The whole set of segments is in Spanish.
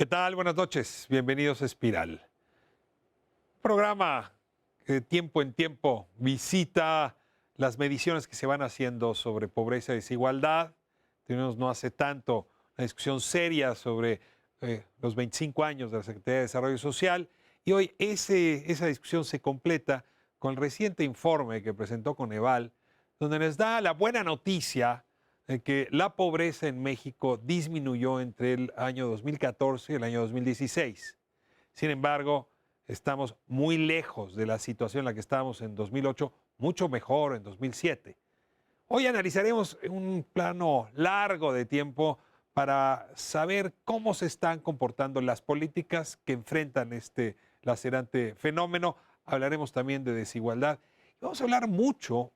¿Qué tal? Buenas noches. Bienvenidos a Espiral. Programa que de tiempo en tiempo visita las mediciones que se van haciendo sobre pobreza y desigualdad. Tuvimos no hace tanto una discusión seria sobre los 25 años de la Secretaría de Desarrollo Social y hoy esa discusión se completa con el reciente informe que presentó Coneval, donde nos da la buena noticia de que la pobreza en México disminuyó entre el año 2014 y el año 2016. Sin embargo, estamos muy lejos de la situación en la que estábamos en 2008, mucho mejor en 2007. Hoy analizaremos un plano largo de tiempo para saber cómo se están comportando las políticas que enfrentan este lacerante fenómeno. Hablaremos también de desigualdad. Y vamos a hablar mucho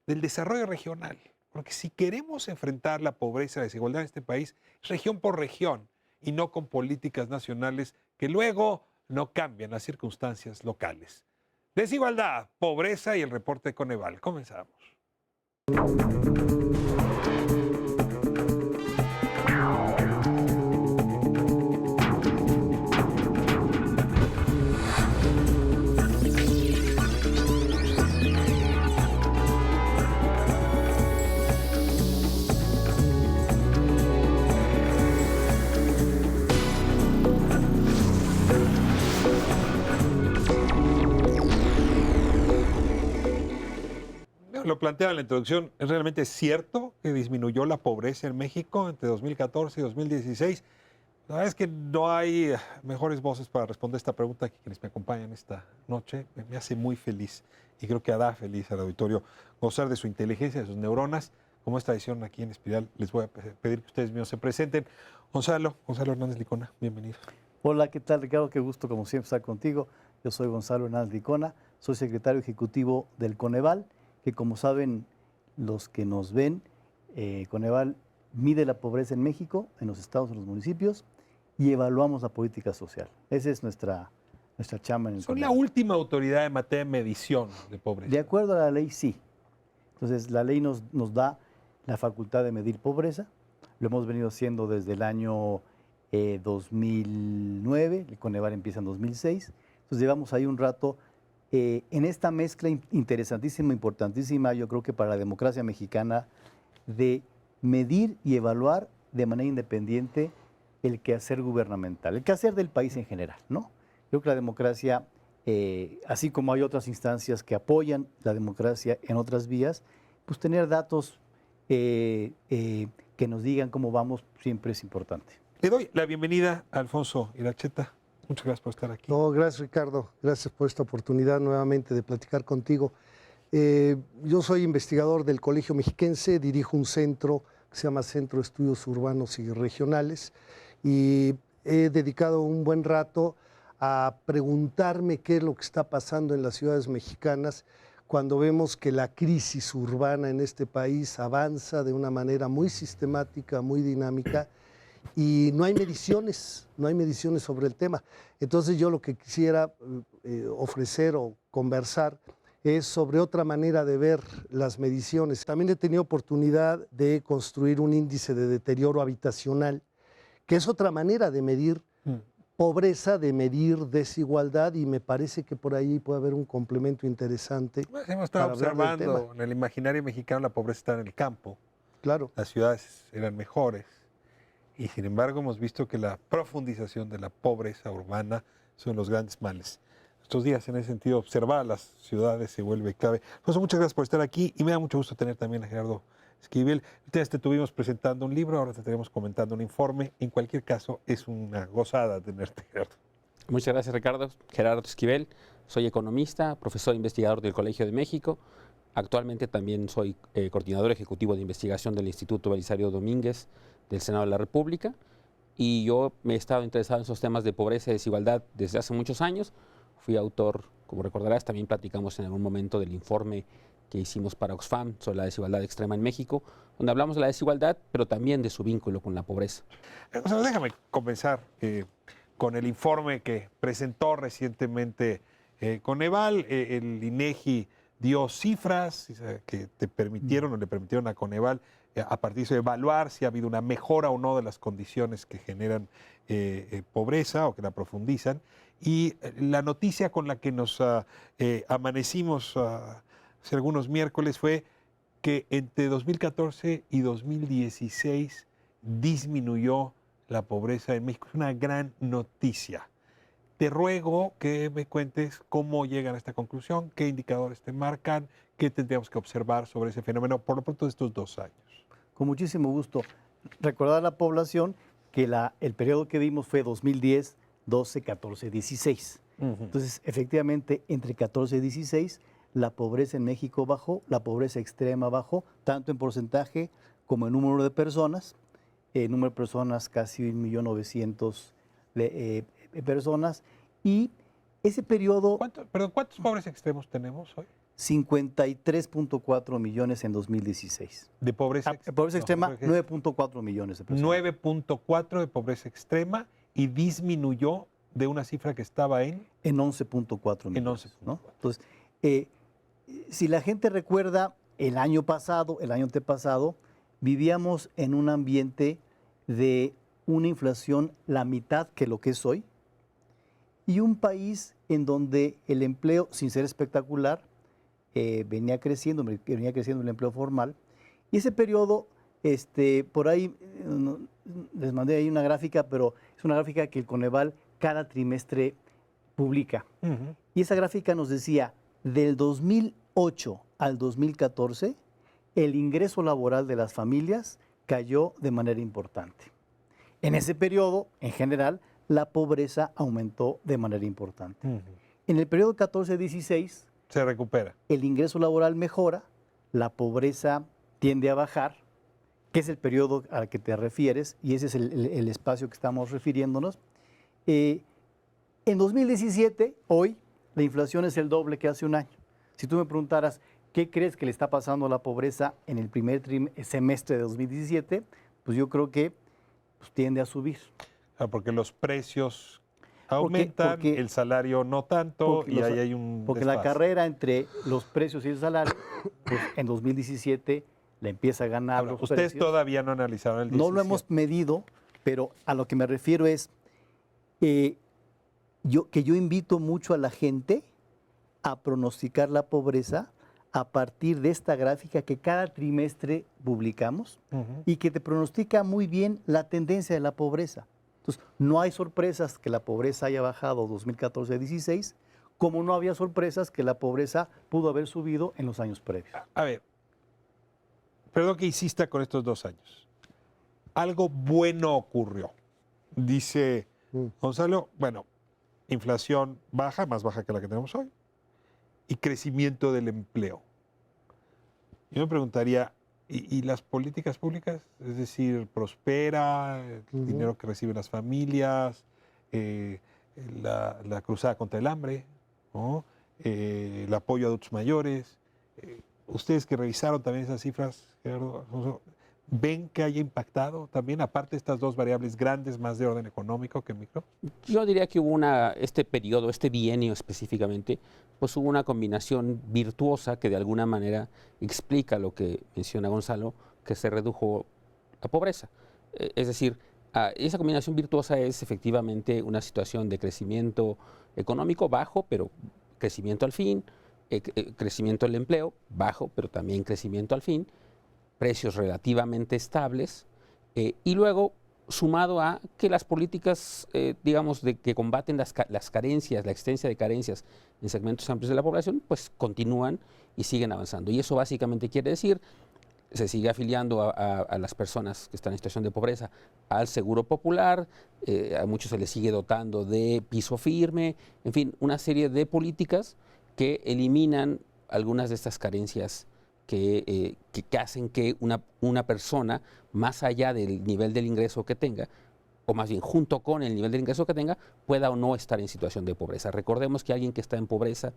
del desarrollo regional. Porque si queremos enfrentar la pobreza y la desigualdad en este país, región por región, y no con políticas nacionales que luego no cambian las circunstancias locales. Desigualdad, pobreza y el reporte de Coneval. Comenzamos. Lo planteaba en la introducción, ¿es realmente cierto que disminuyó la pobreza en México entre 2014 y 2016? La verdad es que no hay mejores voces para responder esta pregunta que quienes me acompañan esta noche. Me hace muy feliz y creo que hará feliz al auditorio gozar de su inteligencia, de sus neuronas. Como esta edición aquí en Espiral, les voy a pedir que ustedes mismos se presenten. Gonzalo Hernández Licona, bienvenido. Hola, ¿qué tal, Ricardo? Qué gusto, como siempre, estar contigo. Yo soy Gonzalo Hernández Licona, soy secretario ejecutivo del Coneval, que como saben los que nos ven, Coneval mide la pobreza en México, en los estados, en los municipios, y evaluamos la política social. Esa es nuestra chamba en el Son la Coneval. última autoridad en materia de medición de pobreza. De acuerdo a la ley, sí. Entonces, la ley nos da la facultad de medir pobreza. Lo hemos venido haciendo desde el año 2009, el Coneval empieza en 2006. Entonces, llevamos ahí un rato en esta mezcla interesantísima, importantísima, yo creo que para la democracia mexicana, de medir y evaluar de manera independiente el quehacer gubernamental, el quehacer del país en general, ¿no? Yo creo que la democracia, así como hay otras instancias que apoyan la democracia en otras vías, pues tener datos que nos digan cómo vamos siempre es importante. Le doy la bienvenida a Alfonso Iracheta. Muchas gracias por estar aquí. No, gracias, Ricardo. Gracias por esta oportunidad nuevamente de platicar contigo. Yo soy investigador del Colegio Mexiquense, dirijo un centro que se llama Centro de Estudios Urbanos y Regionales y he dedicado un buen rato a preguntarme qué es lo que está pasando en las ciudades mexicanas cuando vemos que la crisis urbana en este país avanza de una manera muy sistemática, muy dinámica, y no hay mediciones sobre el tema. Entonces yo lo que quisiera ofrecer o conversar es sobre otra manera de ver las mediciones. También he tenido oportunidad de construir un índice de deterioro habitacional, que es otra manera de medir pobreza, de medir desigualdad, y me parece que por ahí puede haber un complemento interesante. Hemos estado observando en el imaginario mexicano la pobreza está en el campo. Claro. Las ciudades eran mejores. Y sin embargo hemos visto que la profundización de la pobreza urbana son los grandes males. Estos días, en ese sentido, observar las ciudades se vuelve clave. Pues muchas gracias por estar aquí y me da mucho gusto tener también a Gerardo Esquivel. Ustedes te tuvimos presentando un libro, ahora te tenemos comentando un informe. En cualquier caso, es una gozada tenerte, Gerardo. Muchas gracias, Ricardo. Gerardo Esquivel, soy economista, profesor e investigador del Colegio de México. Actualmente también soy coordinador ejecutivo de investigación del Instituto Belisario Domínguez del Senado de la República, y yo me he estado interesado en esos temas de pobreza y desigualdad desde hace muchos años. Fui autor, como recordarás, también platicamos en algún momento del informe que hicimos para Oxfam sobre la desigualdad extrema en México, donde hablamos de la desigualdad, pero también de su vínculo con la pobreza. Déjame comenzar con el informe que presentó recientemente Coneval. El INEGI dio cifras que te permitieron o le permitieron a Coneval a partir de eso evaluar si ha habido una mejora o no de las condiciones que generan pobreza o que la profundizan. Y la noticia con la que nos amanecimos hace algunos miércoles fue que entre 2014 y 2016 disminuyó la pobreza en México. Es una gran noticia. Te ruego que me cuentes cómo llegan a esta conclusión, qué indicadores te marcan, qué tendríamos que observar sobre ese fenómeno, por lo pronto de estos 2 años. Con muchísimo gusto. Recordar a la población que el periodo que vimos fue 2010, 12, 14, 16. Entonces, efectivamente, entre 14 y 16, la pobreza en México bajó, la pobreza extrema bajó, tanto en porcentaje como en número de personas. Número de personas casi 1.900.000 personas. Y ese periodo... ¿Cuántos pobres extremos tenemos hoy? 53.4 millones en 2016. De pobreza extrema. Pobreza extrema, 9.4 millones de personas. 9.4 de pobreza extrema y disminuyó de una cifra que estaba en 11.4 millones. En 11.4. ¿No? Entonces, si la gente recuerda el año pasado, el año antepasado, vivíamos en un ambiente de una inflación la mitad que lo que es hoy y un país en donde el empleo, sin ser espectacular, venía creciendo el empleo formal. Y ese periodo, por ahí, les mandé ahí una gráfica, pero es una gráfica que el Coneval cada trimestre publica. Y esa gráfica nos decía, del 2008 al 2014, el ingreso laboral de las familias cayó de manera importante. En ese periodo, en general, la pobreza aumentó de manera importante. En el periodo 14-16, se recupera. El ingreso laboral mejora, la pobreza tiende a bajar, que es el periodo al que te refieres, y ese es el espacio que estamos refiriéndonos. En 2017, hoy, la inflación es el doble que hace un año. Si tú me preguntaras, ¿qué crees que le está pasando a la pobreza en el primer semestre de 2017? Pues yo creo que tiende a subir. Porque los precios aumentan, porque el salario no tanto, y ahí hay un Porque desfase. La carrera entre los precios y el salario, pues en 2017 le empieza a ganar los ustedes precios. Todavía no analizaron el 17. No lo hemos medido, pero a lo que me refiero es yo invito mucho a la gente a pronosticar la pobreza a partir de esta gráfica que cada trimestre publicamos y que te pronostica muy bien la tendencia de la pobreza. Entonces, no hay sorpresas que la pobreza haya bajado 2014-16, como no había sorpresas que la pobreza pudo haber subido en los años previos. A ver, perdón que insista con estos 2 años. Algo bueno ocurrió, dice Gonzalo. Bueno, inflación baja, más baja que la que tenemos hoy, y crecimiento del empleo. Yo me preguntaría, ¿y las políticas públicas? Es decir, prospera, el dinero que reciben las familias, la cruzada contra el hambre, ¿no? El apoyo a adultos mayores. Ustedes que revisaron también esas cifras, Gerardo, ¿ven que haya impactado también, aparte de estas 2 variables grandes más de orden económico que micro? Yo diría que hubo este periodo, este bienio específicamente, pues hubo una combinación virtuosa que de alguna manera explica lo que menciona Gonzalo, que se redujo la pobreza. Es decir, esa combinación virtuosa es efectivamente una situación de crecimiento económico bajo, pero crecimiento al fin, crecimiento del empleo bajo, pero también crecimiento al fin, precios relativamente estables, y luego sumado a que las políticas, digamos, que combaten las carencias, la existencia de carencias en segmentos amplios de la población, pues continúan y siguen avanzando. Y eso básicamente quiere decir, se sigue afiliando a las personas que están en situación de pobreza al Seguro Popular, a muchos se les sigue dotando de piso firme, en fin, una serie de políticas que eliminan algunas de estas carencias que hacen que una persona, más allá del nivel del ingreso que tenga, o más bien junto con el nivel del ingreso que tenga, pueda o no estar en situación de pobreza. Recordemos que alguien que está en pobreza,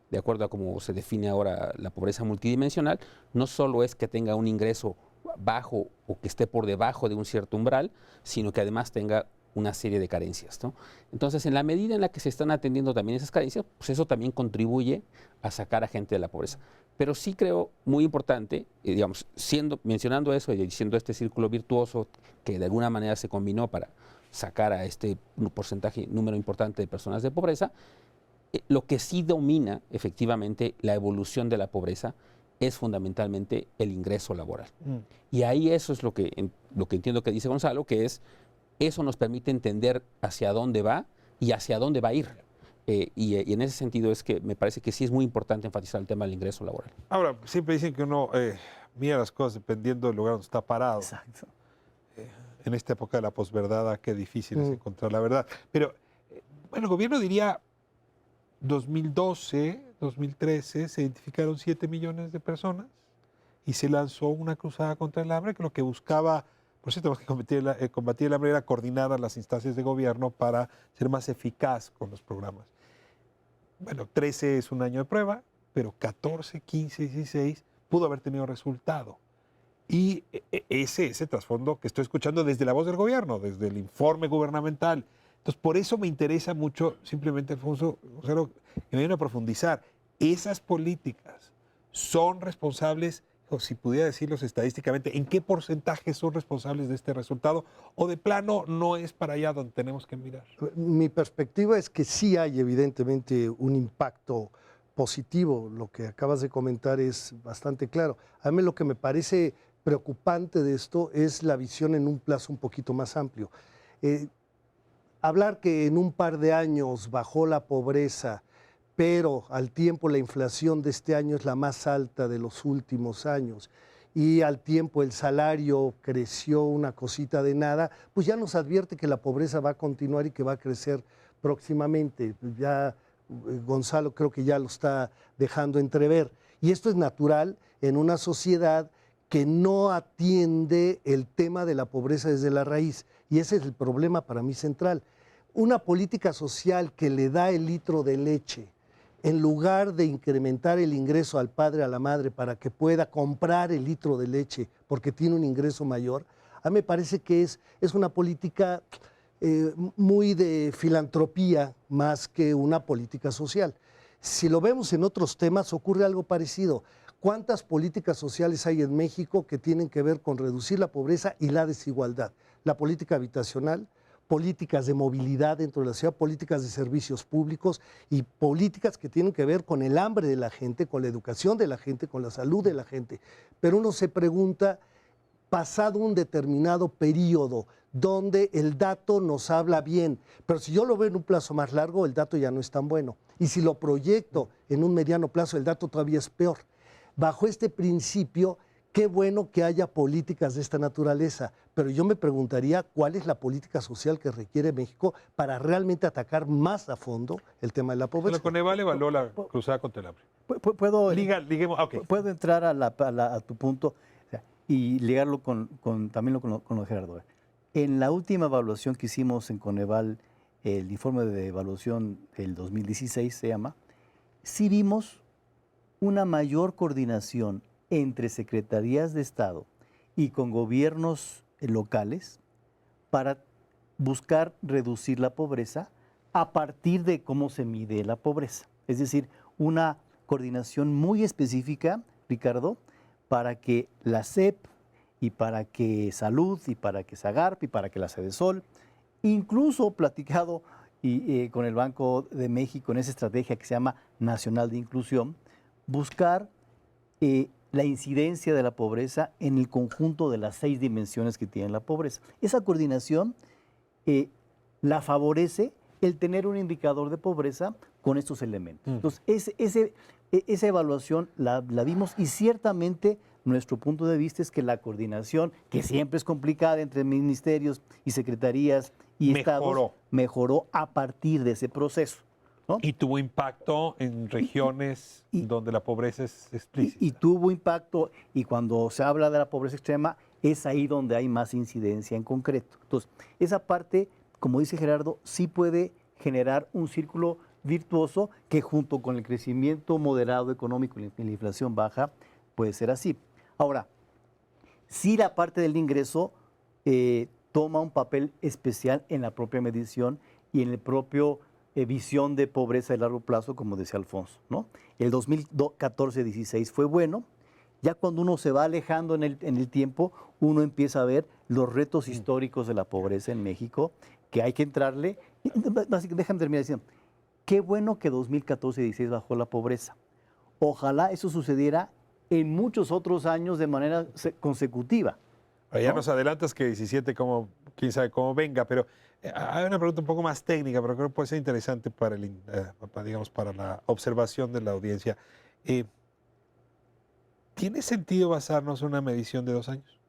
de acuerdo a cómo se define ahora la pobreza multidimensional, no solo es que tenga un ingreso bajo o que esté por debajo de un cierto umbral, sino que además tenga una serie de carencias, ¿no? Entonces, en la medida en la que se están atendiendo también esas carencias, pues eso también contribuye a sacar a gente de la pobreza. Pero sí creo muy importante, digamos, mencionando eso y diciendo este círculo virtuoso que de alguna manera se combinó para sacar a este número importante de personas de pobreza, lo que sí domina efectivamente la evolución de la pobreza es fundamentalmente el ingreso laboral. Y ahí eso es lo que entiendo que dice Gonzalo, que es, eso nos permite entender hacia dónde va y hacia dónde va a ir. Y en ese sentido es que me parece que sí es muy importante enfatizar el tema del ingreso laboral. Ahora, siempre dicen que uno mira las cosas dependiendo del lugar donde está parado. Exacto. En esta época de la posverdad, qué difícil es encontrar la verdad. Pero, bueno, el gobierno diría 2012, 2013, se identificaron 7 millones de personas y se lanzó una cruzada contra el hambre que lo que buscaba, por cierto, que combatir el hambre era coordinar a las instancias de gobierno para ser más eficaz con los programas. Bueno, 13 es un año de prueba, pero 14, 15, 16 pudo haber tenido resultado. Y ese trasfondo que estoy escuchando desde la voz del gobierno, desde el informe gubernamental. Entonces, por eso me interesa mucho, simplemente, Alfonso, Gonzalo, que me vayan a profundizar. Esas políticas son responsables, o si pudiera decirlos estadísticamente, ¿en qué porcentaje son responsables de este resultado? ¿O de plano no es para allá donde tenemos que mirar? Mi perspectiva es que sí hay evidentemente un impacto positivo. Lo que acabas de comentar es bastante claro. A mí lo que me parece preocupante de esto es la visión en un plazo un poquito más amplio. Hablar que en un par de años bajó la pobreza, pero al tiempo la inflación de este año es la más alta de los últimos años y al tiempo el salario creció una cosita de nada, pues ya nos advierte que la pobreza va a continuar y que va a crecer próximamente. Ya Gonzalo creo que ya lo está dejando entrever. Y esto es natural en una sociedad que no atiende el tema de la pobreza desde la raíz. Y ese es el problema para mí central. Una política social que le da el litro de leche, en lugar de incrementar el ingreso al padre, a la madre, para que pueda comprar el litro de leche porque tiene un ingreso mayor, a mí me parece que es una política muy de filantropía más que una política social. Si lo vemos en otros temas, ocurre algo parecido. ¿Cuántas políticas sociales hay en México que tienen que ver con reducir la pobreza y la desigualdad? La política habitacional, políticas de movilidad dentro de la ciudad, políticas de servicios públicos y políticas que tienen que ver con el hambre de la gente, con la educación de la gente, con la salud de la gente. Pero uno se pregunta, pasado un determinado periodo donde el dato nos habla bien, pero si yo lo veo en un plazo más largo, el dato ya no es tan bueno. Y si lo proyecto en un mediano plazo, el dato todavía es peor. Bajo este principio, qué bueno que haya políticas de esta naturaleza, pero yo me preguntaría cuál es la política social que requiere México para realmente atacar más a fondo el tema de la pobreza. El Coneval evaluó la cruzada contra el hambre. ¿Puedo entrar a tu punto, o sea, y ligarlo también con lo de Gerardo? En la última evaluación que hicimos en Coneval, el informe de evaluación del 2016 se llama, sí vimos una mayor coordinación entre secretarías de Estado y con gobiernos locales para buscar reducir la pobreza a partir de cómo se mide la pobreza. Es decir, una coordinación muy específica, Ricardo, para que la SEP y para que Salud y para que SAGARP y para que la Sedesol, incluso platicado con el Banco de México en esa estrategia que se llama Nacional de Inclusión, buscar la incidencia de la pobreza en el conjunto de las 6 dimensiones que tiene la pobreza. Esa coordinación la favorece el tener un indicador de pobreza con estos elementos. Entonces, esa evaluación la vimos y ciertamente nuestro punto de vista es que la coordinación, que siempre es complicada entre ministerios y secretarías y estados, mejoró a partir de ese proceso, ¿no? Y tuvo impacto en regiones donde la pobreza es explícita. Y tuvo impacto, y cuando se habla de la pobreza extrema, es ahí donde hay más incidencia en concreto. Entonces, esa parte, como dice Gerardo, sí puede generar un círculo virtuoso que junto con el crecimiento moderado económico y la inflación baja, puede ser así. Ahora, sí la parte del ingreso toma un papel especial en la propia medición y en el propio visión de pobreza de largo plazo, como decía Alfonso, ¿no? El 2014-16 fue bueno. Ya cuando uno se va alejando en el tiempo, uno empieza a ver los retos históricos de la pobreza en México, que hay que entrarle. Déjame terminar diciendo, qué bueno que 2014-16 bajó la pobreza. Ojalá eso sucediera en muchos otros años de manera consecutiva. Ya ¿no? nos adelantas que 17, como, quién sabe cómo venga, pero hay una pregunta un poco más técnica, pero creo que puede ser interesante para, digamos, para la observación de la audiencia. ¿Tiene sentido basarnos en una medición de 2 años?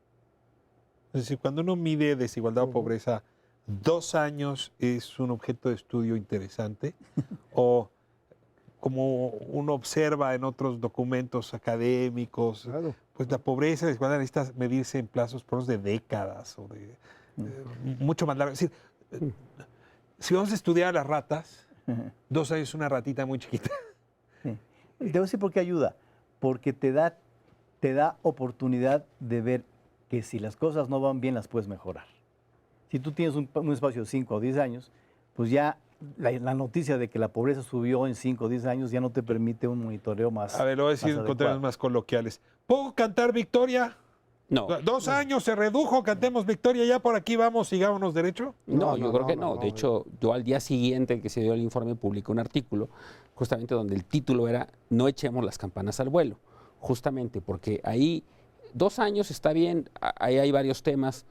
Es decir, cuando uno mide desigualdad o pobreza, 2 años es un objeto de estudio interesante, o como uno observa en otros documentos académicos, Claro. pues la pobreza y la desigualdad necesita medirse en plazos por de décadas o de mucho más largo. Es decir, si vamos a estudiar a las ratas, 2 años es una ratita muy chiquita. Sí. Te voy a decir por qué ayuda. Porque te da oportunidad de ver que si las cosas no van bien, las puedes mejorar. Si tú tienes un espacio de 5 o 10 años, pues ya la noticia de que la pobreza subió en 5 o 10 años ya no te permite un monitoreo más. A ver, lo voy a decir en términos más coloquiales. ¿Puedo cantar victoria? No. 2 años se redujo, cantemos victoria, ya por aquí vamos, sigámonos derecho. No, yo creo que no. De hecho, yo al día siguiente que se dio el informe publiqué un artículo justamente donde el título era "No echemos las campanas al vuelo", justamente porque ahí 2 años está bien, ahí hay varios temas.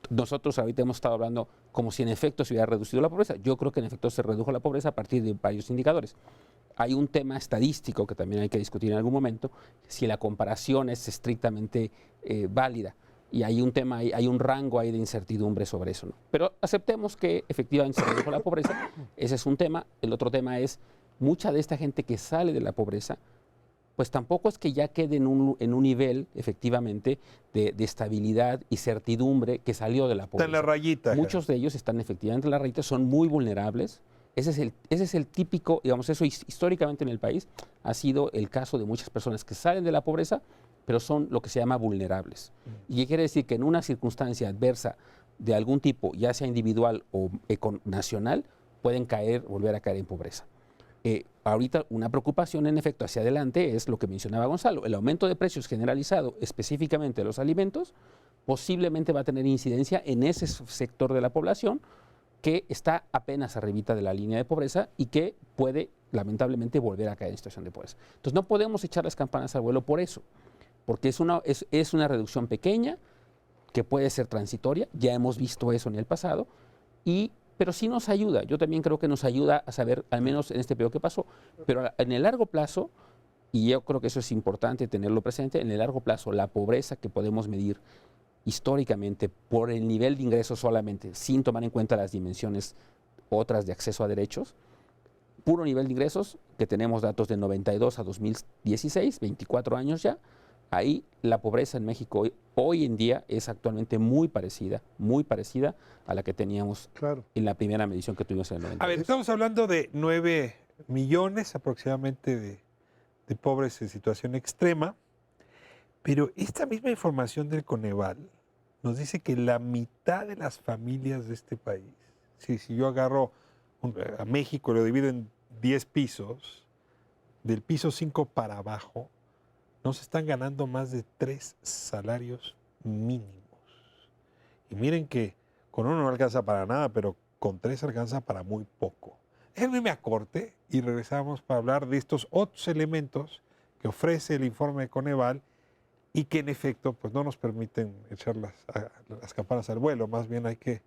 Nosotros ahorita hemos estado hablando como si en efecto se hubiera reducido la pobreza. Yo creo que en efecto se redujo la pobreza a partir de varios indicadores. Hay un tema estadístico que también hay que discutir en algún momento, si la comparación es estrictamente válida. Y hay un tema, hay un rango ahí de incertidumbre sobre eso, ¿no? Pero aceptemos que efectivamente se redujo la pobreza, ese es un tema. El otro tema es, mucha de esta gente que sale de la pobreza, pues tampoco es que ya quede en un nivel, efectivamente, de estabilidad y certidumbre que salió de la pobreza. Está en la rayita. Muchos de ellos están efectivamente en la rayita, son muy vulnerables. Ese es el típico, digamos, eso históricamente en el país ha sido el caso de muchas personas que salen de la pobreza, pero son lo que se llama vulnerables. ¿Y qué quiere decir? Que en una circunstancia adversa de algún tipo, ya sea individual o nacional, pueden volver a caer en pobreza. Ahorita una preocupación en efecto hacia adelante es lo que mencionaba Gonzalo, el aumento de precios generalizado específicamente de los alimentos posiblemente va a tener incidencia en ese sector de la población que está apenas arribita de la línea de pobreza y que puede lamentablemente volver a caer en situación de pobreza. Entonces no podemos echar las campanas al vuelo por eso, porque es una reducción pequeña que puede ser transitoria, ya hemos visto eso en el pasado, pero sí nos ayuda. Yo también creo que nos ayuda a saber, al menos en este periodo que pasó, pero en el largo plazo, y yo creo que eso es importante tenerlo presente, en el largo plazo, la pobreza que podemos medir históricamente por el nivel de ingresos solamente, sin tomar en cuenta las dimensiones otras de acceso a derechos, puro nivel de ingresos, que tenemos datos de 92 a 2016, 24 años ya, ahí la pobreza en México hoy en día es actualmente muy parecida a la que teníamos en la primera medición que tuvimos en el 90. A ver, estamos hablando de 9 millones aproximadamente de pobres en situación extrema, pero esta misma información del Coneval nos dice que la mitad de las familias de este país, si yo agarro a México y lo divido en 10 pisos, del piso 5 para abajo, no se están ganando más de 3 salarios mínimos. Y miren que con uno no alcanza para nada, pero con 3 alcanza para muy poco. Déjenme me acorte y regresamos para hablar de estos otros elementos que ofrece el informe de Coneval y que en efecto pues, no nos permiten echar las campanas al vuelo. Más bien hay que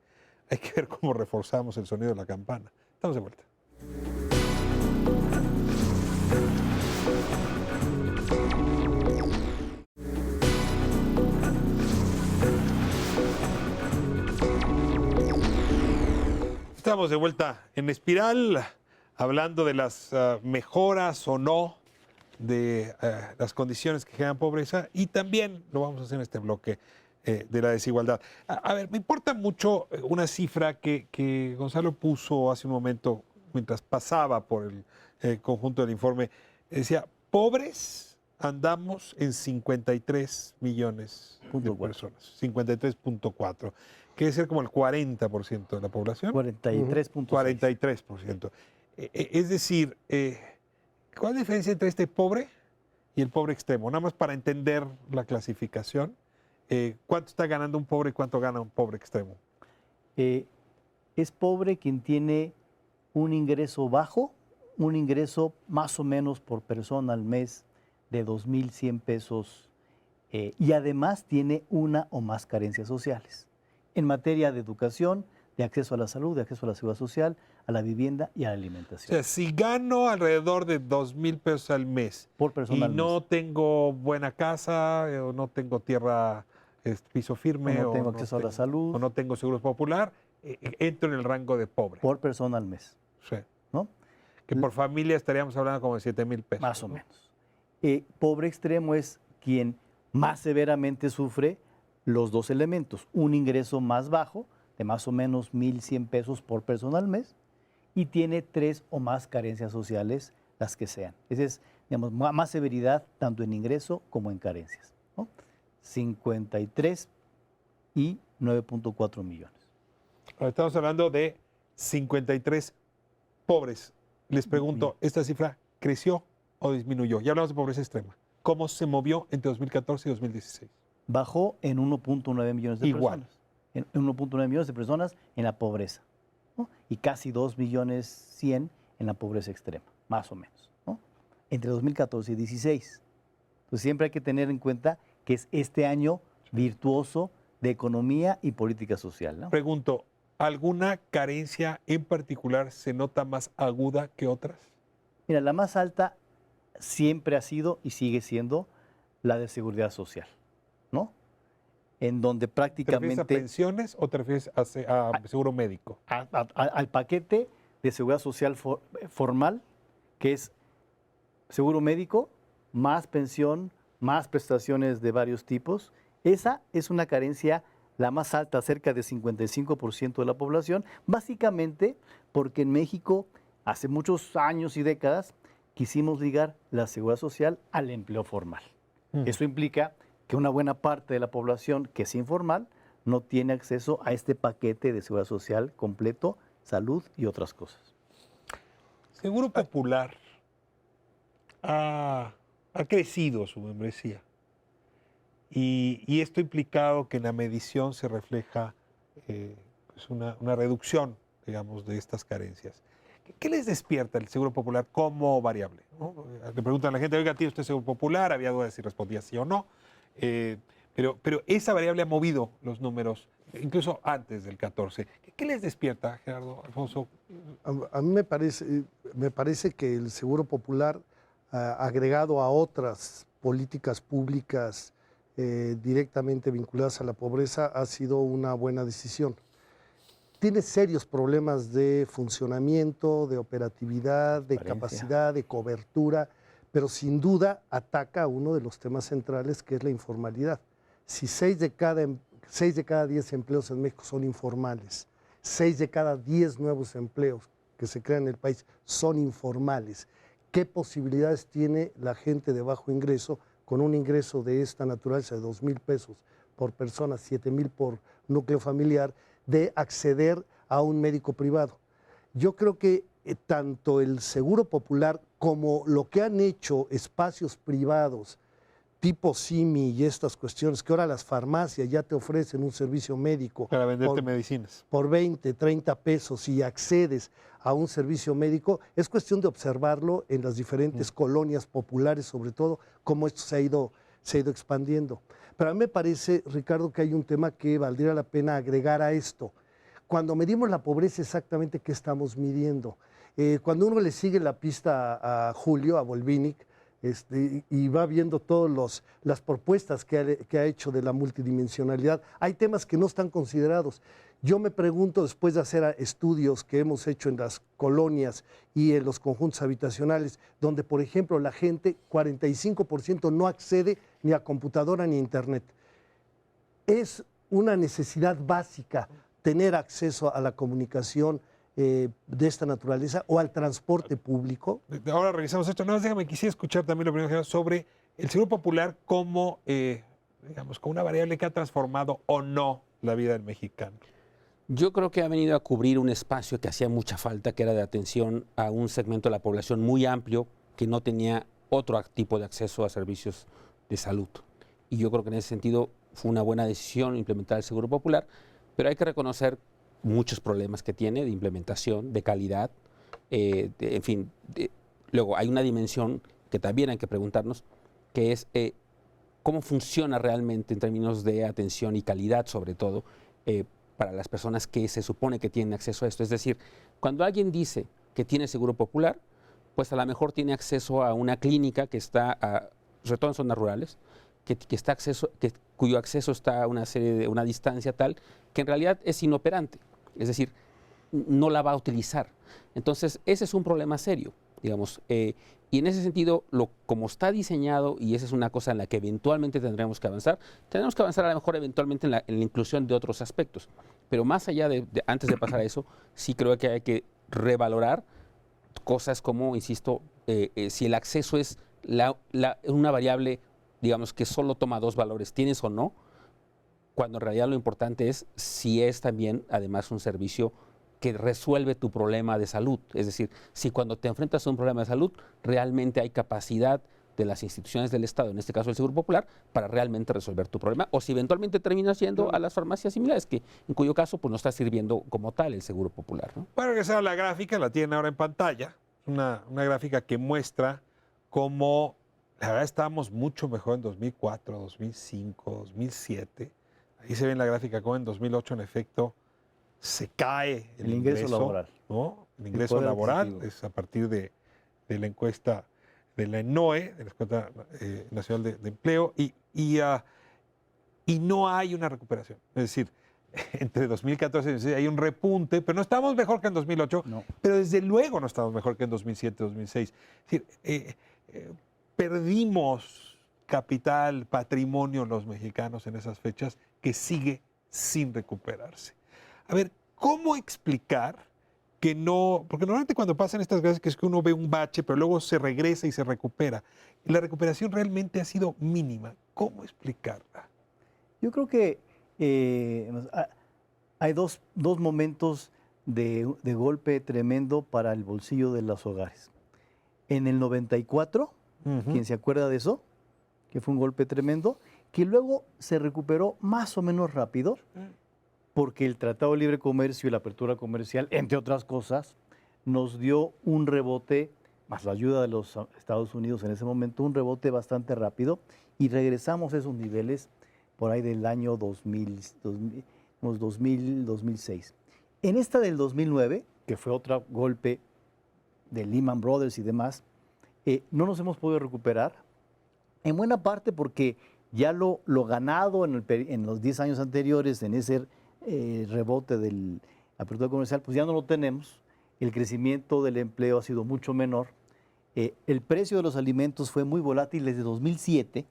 ver cómo reforzamos el sonido de la campana. Estamos de vuelta. Estamos de vuelta en Espiral, hablando de las mejoras o no de las condiciones que generan pobreza y también lo vamos a hacer en este bloque de la desigualdad. A ver, me importa mucho una cifra que Gonzalo puso hace un momento mientras pasaba por el conjunto del informe. Decía, pobres andamos en 53 millones de personas, 53.4. quiere ser como el 40% de la población. 43.6. 43%. Es decir, ¿cuál es la diferencia entre este pobre y el pobre extremo? Nada más para entender la clasificación. ¿Cuánto está ganando un pobre y cuánto gana un pobre extremo? Es pobre quien tiene un ingreso bajo, un ingreso más o menos por persona al mes de 2,100 pesos y además tiene una o más carencias sociales en materia de educación, de acceso a la salud, de acceso a la seguridad social, a la vivienda y a la O alimentación. sea, si gano alrededor de 2,000 pesos al mes Por persona y al no mes. tengo buena casa, o no tengo tierra, piso firme, O no tengo acceso a la salud. o no tengo seguro popular, entro en el rango de pobre. Por persona al mes, Sí. ¿no? Que por familia estaríamos hablando como de 7,000 pesos. Más o ¿no? menos. Pobre extremo es quien más severamente sufre los dos elementos. Un ingreso más bajo, de más o menos 1,100 pesos por persona al mes, y tiene 3 o más carencias sociales, las que sean. Esa es, digamos, más severidad tanto en ingreso como en carencias, ¿no? 53 y 9.4 millones. Ahora estamos hablando de 53 pobres. Les pregunto, ¿esta cifra creció o disminuyó? Ya hablamos de pobreza extrema. ¿Cómo se movió entre 2014 y 2016? Bajó en 1.9 millones de Igual. personas. En 1.9 millones de personas en la pobreza, ¿no? Y casi 2,100,000 en la pobreza extrema, más o menos, ¿no? Entre 2014 y 2016. Entonces siempre hay que tener en cuenta que es este año virtuoso de economía y política social, ¿no? Pregunto, ¿alguna carencia en particular se nota más aguda que otras? Mira, la más alta siempre ha sido y sigue siendo la de seguridad social, ¿no? En donde ¿Te refieres a prácticamente pensiones o te refieres a seguro médico? al paquete de seguridad social formal, que es seguro médico, más pensión, más prestaciones de varios tipos. Esa es una carencia la más alta, cerca de 55% de la población, básicamente porque en México hace muchos años y décadas quisimos ligar la seguridad social al empleo formal. Eso implica que una buena parte de la población que es informal no tiene acceso a este paquete de seguridad social completo, salud y otras cosas. Seguro Popular ha crecido su membresía y esto ha implicado que en la medición se refleja pues una reducción, digamos, de estas carencias. ¿Qué les despierta el Seguro Popular como variable? ¿No? Le preguntan a la gente, oiga, ¿tiene usted Seguro Popular? Había dudas de si respondía sí o no. Pero esa variable ha movido los números, incluso antes del 14. ¿Qué les despierta, Gerardo, Alfonso? A mí me parece que el Seguro Popular, agregado a otras políticas públicas directamente vinculadas a la pobreza, ha sido una buena decisión. Tiene serios problemas de funcionamiento, de operatividad, de capacidad, de cobertura, pero sin duda ataca a uno de los temas centrales, que es la informalidad. Si 6 de cada 10 empleos en México son informales, 6 de cada 10 nuevos empleos que se crean en el país son informales, ¿qué posibilidades tiene la gente de bajo ingreso con un ingreso de esta naturaleza de 2,000 pesos por persona, 7,000 por núcleo familiar, de acceder a un médico privado? Yo creo que tanto el Seguro Popular como lo que han hecho espacios privados tipo SIMI y estas cuestiones, que ahora las farmacias ya te ofrecen un servicio médico Para venderte medicinas. Por 20, 30 pesos y accedes a un servicio médico, es cuestión de observarlo en las diferentes colonias populares, sobre todo, cómo esto se ha ido expandiendo. Pero a mí me parece, Ricardo, que hay un tema que valdría la pena agregar a esto. Cuando medimos la pobreza, exactamente qué estamos midiendo. Cuando uno le sigue la pista a Julio, a Volvinic, y va viendo todas las propuestas que ha hecho de la multidimensionalidad, hay temas que no están considerados. Yo me pregunto, después de hacer estudios que hemos hecho en las colonias y en los conjuntos habitacionales, donde, por ejemplo, la gente, 45% no accede ni a computadora ni a internet. Es una necesidad básica tener acceso a la comunicación de esta naturaleza o al transporte público. Ahora revisamos esto. No, déjame, quisiera escuchar también lo primero sobre el Seguro Popular como, digamos, como una variable que ha transformado o no la vida del mexicano? Yo creo que ha venido a cubrir un espacio que hacía mucha falta, que era de atención a un segmento de la población muy amplio que no tenía otro tipo de acceso a servicios de salud. Y yo creo que en ese sentido fue una buena decisión implementar el Seguro Popular, pero hay que reconocer muchos problemas que tiene de implementación, de calidad, en fin. Luego hay una dimensión que también hay que preguntarnos, que es cómo funciona realmente en términos de atención y calidad, sobre todo, para las personas que se supone que tienen acceso a esto. Es decir, cuando alguien dice que tiene Seguro Popular, pues a lo mejor tiene acceso a una clínica que está, sobre todo en zonas rurales, cuyo acceso está a una distancia tal que en realidad es inoperante. Es decir, no la va a utilizar. Entonces, ese es un problema serio, digamos. Y en ese sentido, como está diseñado, y esa es una cosa en la que eventualmente tendremos que avanzar a lo mejor eventualmente en la inclusión de otros aspectos. Pero más allá antes de pasar a eso, sí creo que hay que revalorar cosas como, insisto, si el acceso es una variable, digamos, que solo toma dos valores, tienes o no, cuando en realidad lo importante es si es también, además, un servicio que resuelve tu problema de salud. Es decir, si cuando te enfrentas a un problema de salud, realmente hay capacidad de las instituciones del Estado, en este caso el Seguro Popular, para realmente resolver tu problema, o si eventualmente terminas yendo a las farmacias similares, en cuyo caso pues no está sirviendo como tal el Seguro Popular, ¿no? Para regresar a la gráfica, la tienen ahora en pantalla, una gráfica que muestra cómo, la verdad, estábamos mucho mejor en 2004, 2005, 2007. Ahí se ve en la gráfica cómo en 2008, en efecto, se cae el ingreso laboral. ¿no? El ingreso laboral es a partir de la encuesta de la ENOE, de la Encuesta Nacional de Empleo, y no hay una recuperación. Es decir, entre 2014 y 2016 hay un repunte, pero no estamos mejor que en 2008, No. pero desde luego no estamos mejor que en 2007, 2006. Es decir, perdimos capital, patrimonio los mexicanos en esas fechas que sigue sin recuperarse. A ver, ¿cómo explicar que no? Porque normalmente cuando pasan estas cosas es que uno ve un bache, pero luego se regresa y se recupera. Y la recuperación realmente ha sido mínima. ¿Cómo explicarla? Yo creo que hay dos momentos de golpe tremendo para el bolsillo de los hogares. En el 94, ¿quién se acuerda de eso? Que fue un golpe tremendo, que luego se recuperó más o menos rápido, porque el Tratado de Libre Comercio y la apertura comercial, entre otras cosas, nos dio un rebote, más la ayuda de los Estados Unidos en ese momento, un rebote bastante rápido, y regresamos a esos niveles por ahí del año 2006. En esta del 2009, que fue otro golpe de Lehman Brothers y demás, no nos hemos podido recuperar, en buena parte porque ya lo ganado en los 10 años anteriores, en ese rebote de la apertura comercial, pues ya no lo tenemos. El crecimiento del empleo ha sido mucho menor. El precio de los alimentos fue muy volátil desde 2007,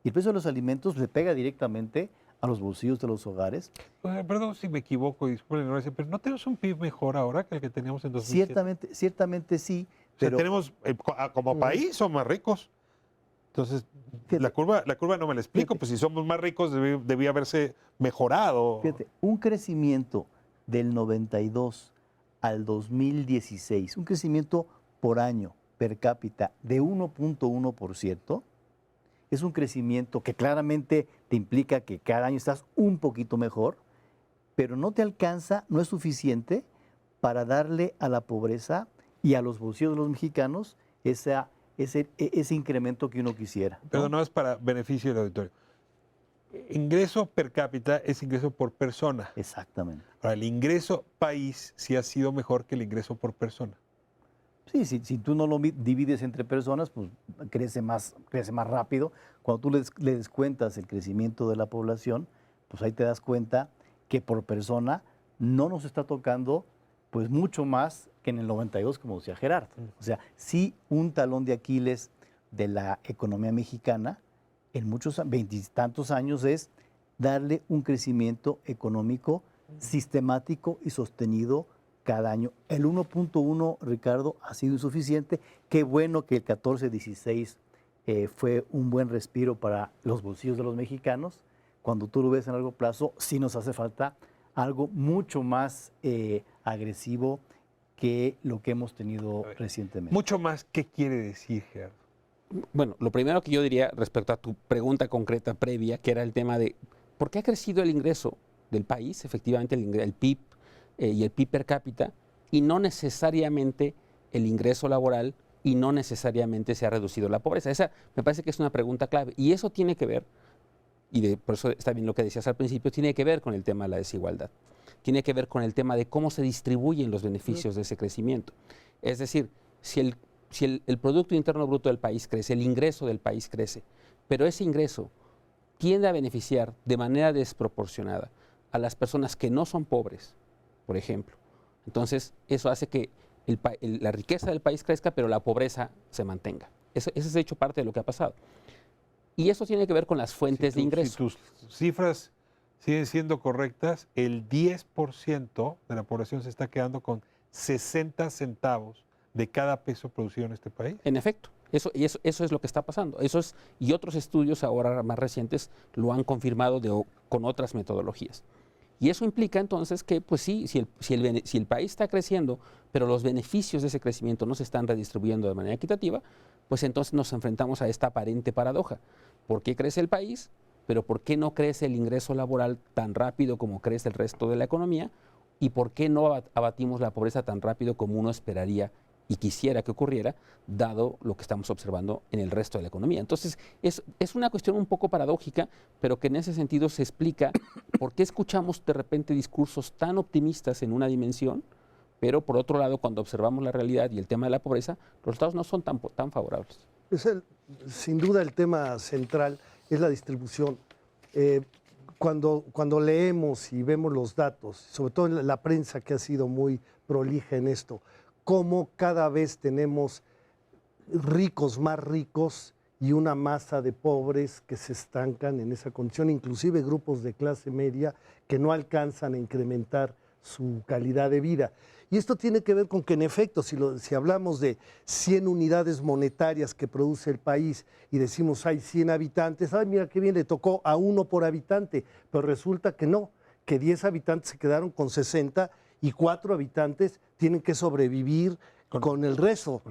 y el precio de los alimentos le pega directamente a los bolsillos de los hogares. Perdón si me equivoco, disculpen, pero ¿no tenemos un PIB mejor ahora que el que teníamos en 2007? Ciertamente sí. Pero tenemos, como país, somos más ricos. Entonces, fíjate, la curva no me la explico, fíjate, pues si somos más ricos debía haberse mejorado. Fíjate, un crecimiento del 92 al 2016, un crecimiento por año per cápita de 1.1%, es un crecimiento que claramente te implica que cada año estás un poquito mejor, pero no te alcanza, no es suficiente para darle a la pobreza y a los bolsillos de los mexicanos ese incremento que uno quisiera, ¿no? Pero no es para beneficio del auditorio. Ingreso per cápita es ingreso por persona. Exactamente. Ahora, el ingreso país sí ha sido mejor que el ingreso por persona. Sí, si tú no lo divides entre personas, pues crece más rápido. Cuando tú le descuentas el crecimiento de la población, pues ahí te das cuenta que por persona no nos está tocando pues mucho más que en el 92, como decía Gerardo. O sea, sí un talón de Aquiles de la economía mexicana en muchos, 20 y tantos años, es darle un crecimiento económico sistemático y sostenido cada año. El 1.1, Ricardo, ha sido insuficiente. Qué bueno que el 14-16 fue un buen respiro para los bolsillos de los mexicanos, cuando tú lo ves a largo plazo, sí nos hace falta algo mucho más agresivo que lo que hemos tenido recientemente. Mucho más, ¿qué quiere decir, Gerardo? Bueno, lo primero que yo diría respecto a tu pregunta concreta previa, que era el tema de por qué ha crecido el ingreso del país, efectivamente el PIB y el PIB per cápita, y no necesariamente el ingreso laboral, y no necesariamente se ha reducido la pobreza. Esa me parece que es una pregunta clave, y eso tiene que ver, por eso está bien lo que decías al principio, tiene que ver con el tema de la desigualdad, tiene que ver con el tema de cómo se distribuyen los beneficios de ese crecimiento. Es decir, si el Producto Interno Bruto del país crece, el ingreso del país crece, pero ese ingreso tiende a beneficiar de manera desproporcionada a las personas que no son pobres, por ejemplo. Entonces, eso hace que la riqueza del país crezca, pero la pobreza se mantenga. Ese es de hecho parte de lo que ha pasado. Y eso tiene que ver con las fuentes de ingreso. Si tus cifras siguen siendo correctas, el 10% de la población se está quedando con 60 centavos de cada peso producido en este país. En efecto, eso es lo que está pasando. Y otros estudios ahora más recientes lo han confirmado con otras metodologías. Y eso implica entonces que, pues sí, si el país está creciendo, pero los beneficios de ese crecimiento no se están redistribuyendo de manera equitativa, pues entonces nos enfrentamos a esta aparente paradoja. ¿Por qué crece el país? Pero ¿por qué no crece el ingreso laboral tan rápido como crece el resto de la economía? ¿Y por qué no abatimos la pobreza tan rápido como uno esperaría y quisiera que ocurriera, dado lo que estamos observando en el resto de la economía? Entonces, es una cuestión un poco paradójica, pero que en ese sentido se explica por qué escuchamos de repente discursos tan optimistas en una dimensión, pero por otro lado, cuando observamos la realidad y el tema de la pobreza, los resultados no son tan favorables. Sin duda el tema central es la distribución. Cuando leemos y vemos los datos, sobre todo en la prensa que ha sido muy prolija en esto, cómo cada vez tenemos ricos más ricos y una masa de pobres que se estancan en esa condición, inclusive grupos de clase media que no alcanzan a incrementar su calidad de vida. Y esto tiene que ver con que, en efecto, si hablamos de 100 unidades monetarias que produce el país y decimos hay 100 habitantes, ay, mira qué bien, le tocó a 1 por habitante, pero resulta que no, que 10 habitantes se quedaron con 60 y 4 habitantes tienen que sobrevivir con el resto.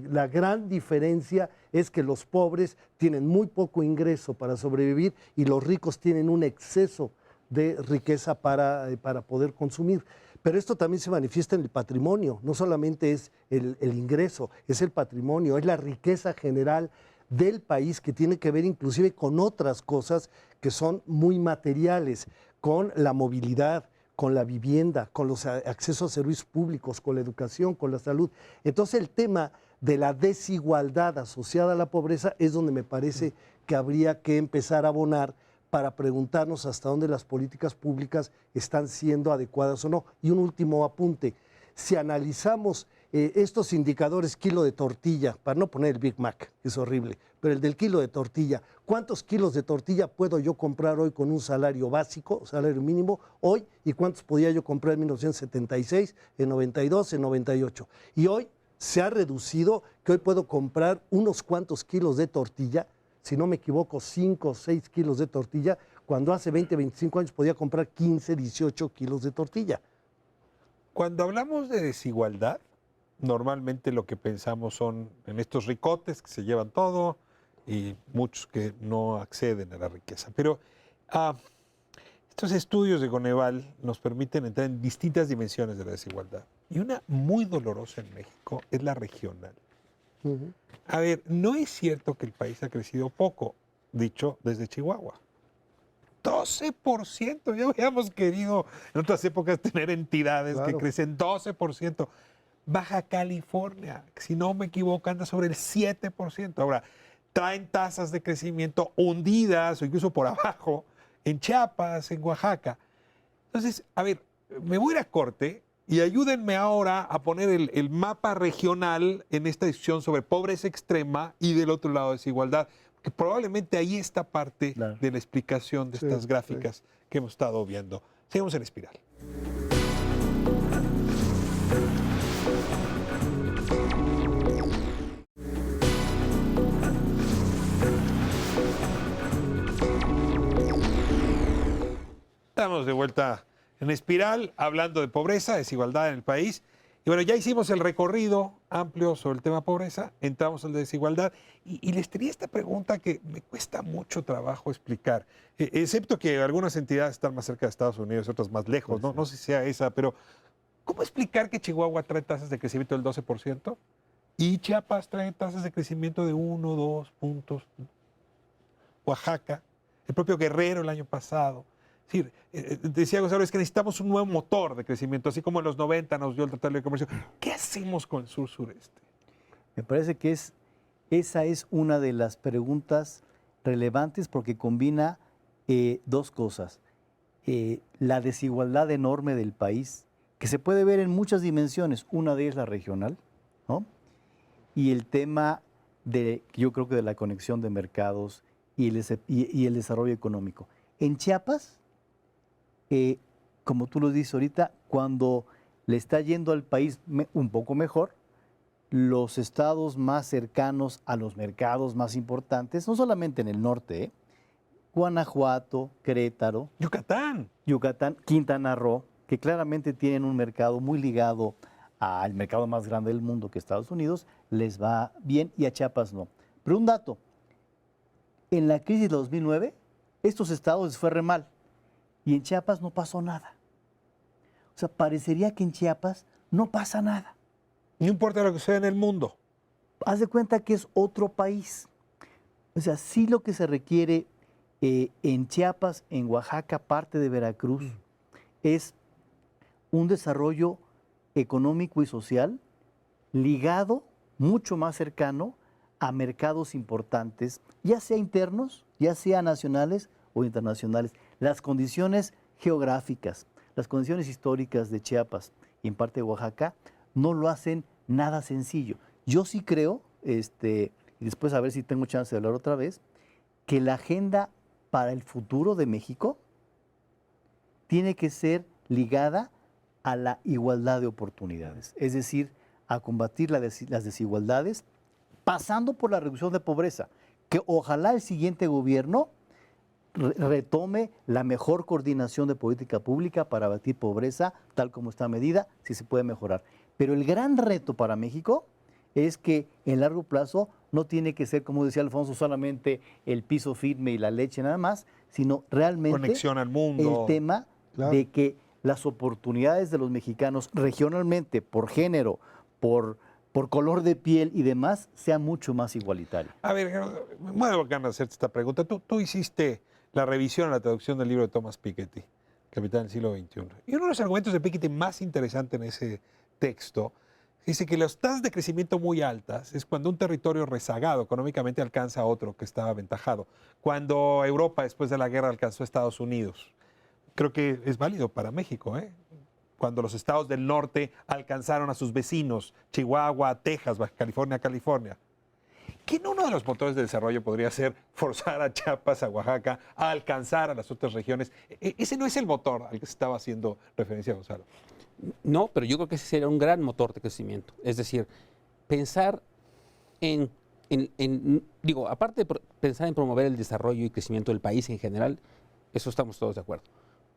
La gran diferencia es que los pobres tienen muy poco ingreso para sobrevivir y los ricos tienen un exceso de riqueza para poder consumir. Pero esto también se manifiesta en el patrimonio, no solamente es el ingreso, es el patrimonio, es la riqueza general del país que tiene que ver inclusive con otras cosas que son muy materiales, con la movilidad, con la vivienda, con los accesos a servicios públicos, con la educación, con la salud. Entonces el tema de la desigualdad asociada a la pobreza es donde me parece que habría que empezar a abonar para preguntarnos hasta dónde las políticas públicas están siendo adecuadas o no. Y un último apunte, si analizamos estos indicadores kilo de tortilla, para no poner el Big Mac, que es horrible, pero el del kilo de tortilla, ¿cuántos kilos de tortilla puedo yo comprar hoy con un salario básico, salario mínimo, hoy? ¿Y cuántos podía yo comprar en 1976, en 92, en 98? Y hoy se ha reducido, que hoy puedo comprar unos cuantos kilos de tortilla, si no me equivoco, 5 o 6 kilos de tortilla, cuando hace 20, 25 años podía comprar 15, 18 kilos de tortilla. Cuando hablamos de desigualdad, normalmente lo que pensamos son en estos ricotes que se llevan todo y muchos que no acceden a la riqueza. Pero estos estudios de Coneval nos permiten entrar en distintas dimensiones de la desigualdad. Y una muy dolorosa en México es la regional. A ver, no es cierto que el país ha crecido poco, dicho desde Chihuahua. 12%, ya habíamos querido en otras épocas tener entidades que crecen 12%. Baja California, si no me equivoco, anda sobre el 7%. Ahora, traen tasas de crecimiento hundidas o incluso por abajo en Chiapas, en Oaxaca. Entonces, a ver, me voy a ir a corte y ayúdenme ahora a poner el mapa regional en esta discusión sobre pobreza extrema y del otro lado desigualdad, que probablemente ahí está parte de la explicación de estas gráficas que hemos estado viendo. Seguimos en Espiral. Estamos de vuelta en Espiral, hablando de pobreza, desigualdad en el país. Y bueno, ya hicimos el recorrido amplio sobre el tema pobreza, entramos al de desigualdad. Y les tenía esta pregunta que me cuesta mucho trabajo explicar, excepto que algunas entidades están más cerca de Estados Unidos, otras más lejos, ¿no? No sé si sea esa, pero ¿cómo explicar que Chihuahua trae tasas de crecimiento del 12% y Chiapas trae tasas de crecimiento de 1, 2 puntos? Oaxaca, el propio Guerrero el año pasado. Es decir, decía Gonzalo, es que necesitamos un nuevo motor de crecimiento, así como en los 90 nos dio el Tratado de Comercio. ¿Qué hacemos con el sur-sureste? Me parece que esa es una de las preguntas relevantes porque combina dos cosas. La desigualdad enorme del país, que se puede ver en muchas dimensiones, una de ellas la regional, ¿no? Y el tema yo creo que de la conexión de mercados y el desarrollo económico. En Chiapas, como tú lo dices ahorita, cuando le está yendo al país un poco mejor, los estados más cercanos a los mercados más importantes, no solamente en el norte, Guanajuato, Querétaro, Yucatán, Quintana Roo, que claramente tienen un mercado muy ligado al mercado más grande del mundo, que es Estados Unidos, les va bien y a Chiapas no. Pero un dato, en la crisis de 2009, estos estados les fue re mal y en Chiapas no pasó nada. O sea, parecería que en Chiapas no pasa nada. no importa lo que sea en el mundo. Haz de cuenta que es otro país. O sea, sí lo que se requiere en Chiapas, en Oaxaca, parte de Veracruz, es un desarrollo económico y social ligado, mucho más cercano a mercados importantes, ya sea internos, ya sea nacionales o internacionales. Las condiciones geográficas, las condiciones históricas de Chiapas y en parte de Oaxaca no lo hacen nada sencillo. Yo sí creo, y después a ver si tengo chance de hablar otra vez, que la agenda para el futuro de México tiene que ser ligada a la igualdad de oportunidades, es decir, a combatir las desigualdades, pasando por la reducción de pobreza, que ojalá el siguiente gobierno retome la mejor coordinación de política pública para abatir pobreza, tal como está medida, si se puede mejorar. Pero el gran reto para México es que en largo plazo no tiene que ser, como decía Alfonso, solamente el piso firme y la leche nada más, sino realmente Conexión al mundo. el tema de que las oportunidades de los mexicanos regionalmente, por género, por color de piel y demás, sean mucho más igualitarias. A ver, me muero ganas de hacerte esta pregunta. Tú hiciste la revisión, la traducción del libro de Thomas Piketty, Capital del siglo XXI. Y uno de los argumentos de Piketty más interesante en ese texto dice que las tasas de crecimiento muy altas es cuando un territorio rezagado económicamente alcanza a otro que estaba aventajado. Cuando Europa, después de la guerra, alcanzó a Estados Unidos. Creo que es válido para México, ¿eh? Cuando los estados del norte alcanzaron a sus vecinos, Chihuahua, Texas, Baja California, California. ¿Qué uno de los motores de desarrollo podría ser forzar a Chiapas, a Oaxaca, a alcanzar a las otras regiones? Ese no es el motor al que se estaba haciendo referencia Gonzalo. No, pero yo creo que ese sería un gran motor de crecimiento. Es decir, pensar digo, aparte de pensar en promover el desarrollo y crecimiento del país en general, eso estamos todos de acuerdo.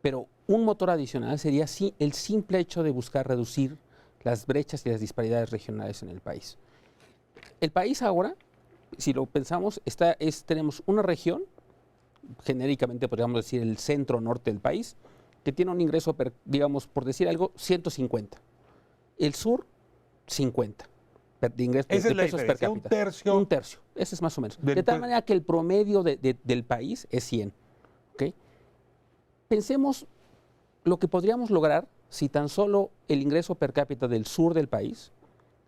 Pero un motor adicional sería el simple hecho de buscar reducir las brechas y las disparidades regionales en el país. El país ahora, si lo pensamos, tenemos una región, genéricamente podríamos decir el centro-norte del país, que tiene un ingreso, digamos, por decir algo, 150. El sur, 50 de ingresos de pesos per cápita. Un tercio. Un tercio, ese es más o menos. De tal manera que el promedio del país es 100. ¿Okay? Pensemos lo que podríamos lograr si tan solo el ingreso per cápita del sur del país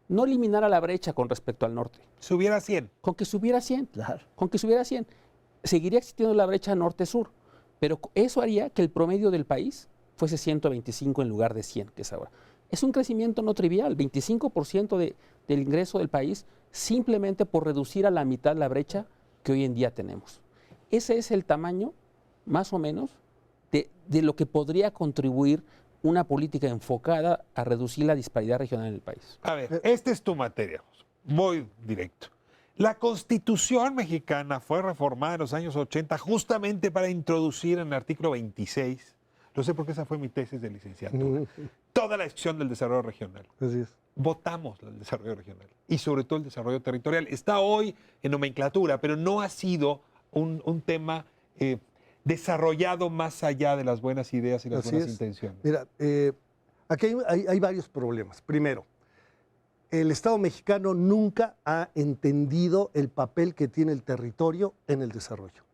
no eliminara la brecha con respecto al norte. Subiera 100. Con que subiera 100. Claro. Con que subiera 100. Seguiría existiendo la brecha norte-sur, pero eso haría que el promedio del país fuese 125 en lugar de 100, que es ahora. Es un crecimiento no trivial, 25% del ingreso del país, simplemente por reducir a la mitad la brecha que hoy en día tenemos. Ese es el tamaño, más o menos, de lo que podría contribuir una política enfocada a reducir la disparidad regional en el país. A ver, esta es tu materia. Voy directo. La Constitución mexicana fue reformada en los años 80 justamente para introducir en el artículo 26 Lo sé porque esa fue mi tesis de licenciatura. Toda la discusión del desarrollo regional. Así es. Votamos el desarrollo regional y sobre todo el desarrollo territorial. Está hoy en nomenclatura, pero no ha sido un tema desarrollado más allá de las buenas ideas y las Así buenas es. intenciones. Mira, aquí hay varios problemas. Primero, el Estado mexicano nunca ha entendido el papel que tiene el territorio en el desarrollo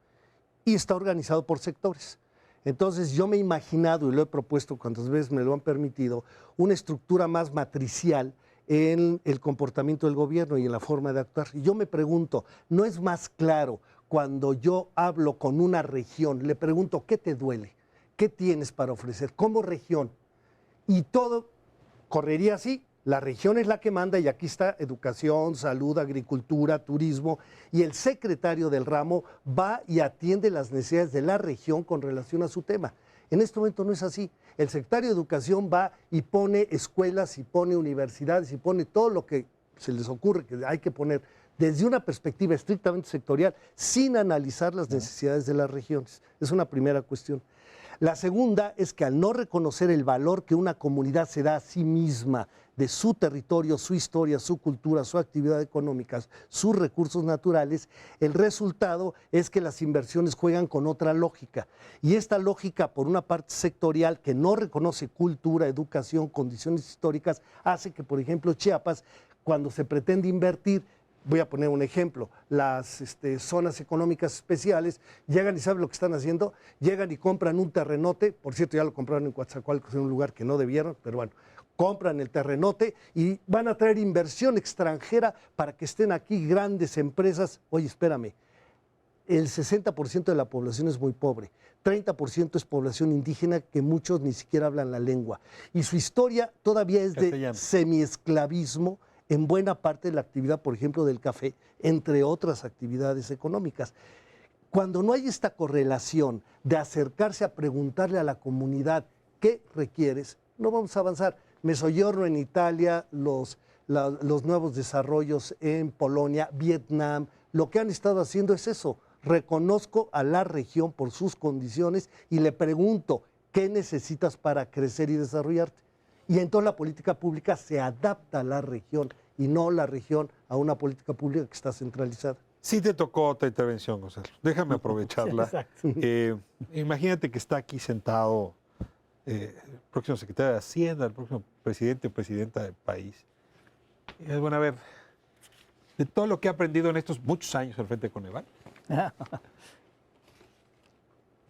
y está organizado por sectores. Entonces yo me he imaginado, y lo he propuesto cuantas veces me lo han permitido, una estructura más matricial en el comportamiento del gobierno y en la forma de actuar. Y yo me pregunto, ¿no es más claro cuando yo hablo con una región, le pregunto, ¿qué te duele? ¿Qué tienes para ofrecer como región? Y todo correría así. La región es la que manda y aquí está educación, salud, agricultura, turismo, y el secretario del ramo va y atiende las necesidades de la región con relación a su tema. En este momento no es así. El secretario de Educación va y pone escuelas y pone universidades y pone todo lo que se les ocurre que hay que poner desde una perspectiva estrictamente sectorial sin analizar las necesidades de las regiones. Es una primera cuestión. La segunda es que al no reconocer el valor que una comunidad se da a sí misma de su territorio, su historia, su cultura, su actividad económica, sus recursos naturales, el resultado es que las inversiones juegan con otra lógica. Y esta lógica, por una parte sectorial, que no reconoce cultura, educación, condiciones históricas, hace que, por ejemplo, Chiapas, cuando se pretende invertir, voy a poner un ejemplo, las zonas económicas especiales llegan y ¿saben lo que están haciendo? Llegan y compran un terrenote, por cierto ya lo compraron en Coatzacoalcos, en un lugar que no debieron, pero bueno, compran el terrenote y van a traer inversión extranjera para que estén aquí grandes empresas. Oye, espérame, el 60% de la población es muy pobre, 30% es población indígena que muchos ni siquiera hablan la lengua y su historia todavía es de semiesclavismo en buena parte de la actividad, por ejemplo, del café, entre otras actividades económicas. Cuando no hay esta correlación de acercarse a preguntarle a la comunidad qué requieres, no vamos a avanzar. Mesoyorno en Italia, los nuevos desarrollos en Polonia, Vietnam, lo que han estado haciendo es eso. Reconozco a la región por sus condiciones y le pregunto, ¿qué necesitas para crecer y desarrollarte? Y entonces la política pública se adapta a la región y no la región a una política pública que está centralizada. Sí te tocó otra intervención, Gonzalo. Déjame aprovecharla. Imagínate que está aquí sentado el próximo secretario de Hacienda, el próximo presidente o presidenta del país. Y es bueno, a ver, de todo lo que ha aprendido en estos muchos años al frente de Coneval,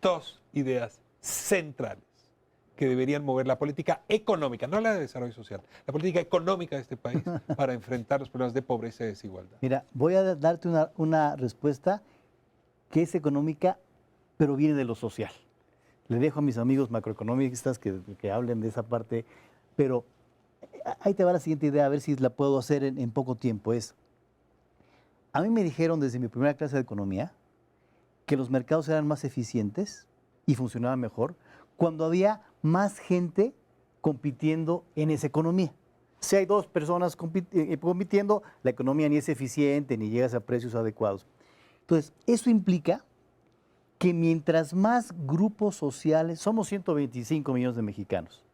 dos ideas centrales que deberían mover la política económica, no la de desarrollo social, la política económica de este país para enfrentar los problemas de pobreza y desigualdad. Mira, voy a darte una respuesta que es económica, pero viene de lo social. Le dejo a mis amigos macroeconomistas que hablen de esa parte, pero ahí te va la siguiente idea, a ver si la puedo hacer en poco tiempo. A mí me dijeron desde mi primera clase de economía que los mercados eran más eficientes y funcionaban mejor cuando había más gente compitiendo en esa economía. Si hay dos personas compitiendo, la economía ni es eficiente ni llegas a precios adecuados. Entonces, eso implica que mientras más grupos sociales, somos 125 millones de mexicanos,